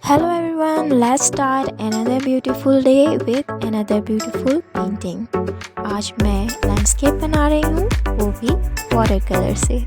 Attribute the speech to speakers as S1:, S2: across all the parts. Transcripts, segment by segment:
S1: Hello everyone, let's start another beautiful day with another beautiful painting. आज मैं landscape बना रही हूँ, वो भी वाटर कलर से।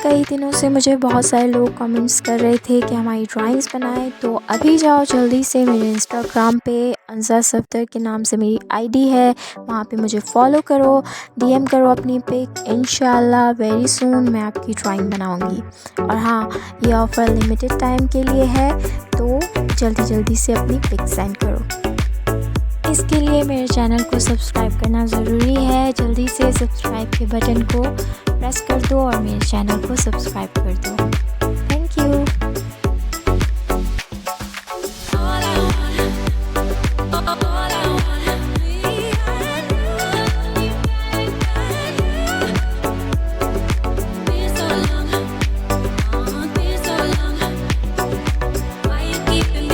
S1: कई दिनों से मुझे बहुत सारे लोग कमेंट्स कर रहे थे कि हमारी ड्राइंग्स बनाएं, तो अभी जाओ जल्दी से मेरे इंस्टाग्राम पे अंजा के नाम से मेरी आईडी है, वहाँ पे मुझे फॉलो करो, डीएम करो अपनी पिक। इंशाल्लाह वेरी सून मैं आपकी ड्राइंग बनाऊंगी। और हाँ, ये ऑफ़र लिमिटेड टाइम के लिए है, तो जल्दी जल्दी से अपनी पिक सेंड करो। इसके लिए मेरे चैनल को सब्सक्राइब करना ज़रूरी है। जल्दी से सब्सक्राइब के बटन को प्रेस कर दो और मेरे चैनल को सब्सक्राइब कर दो। Thank you. keeping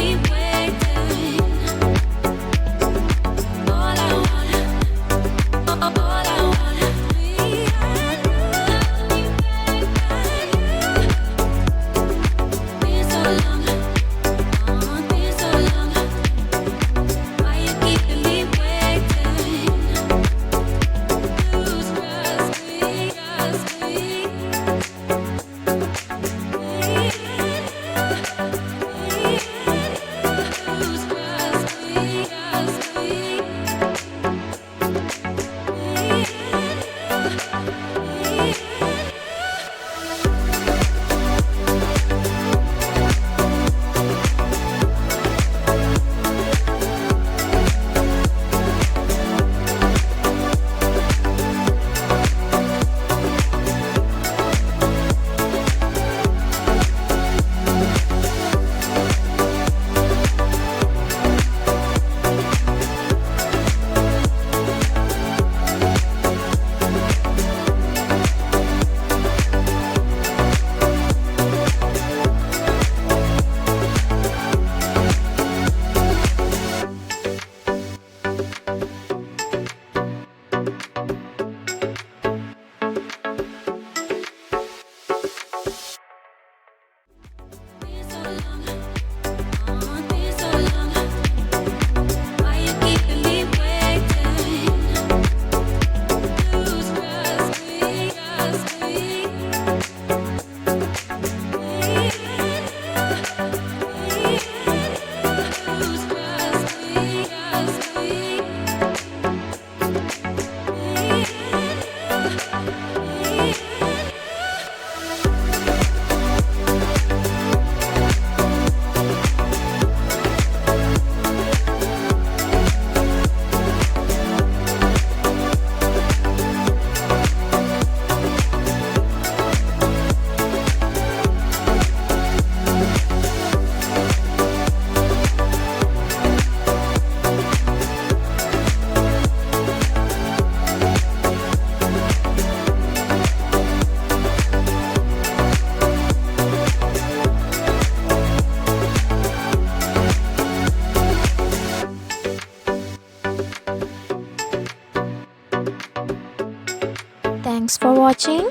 S1: Thanks for watching.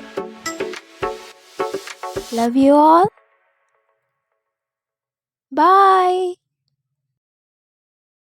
S1: Love you all. Bye.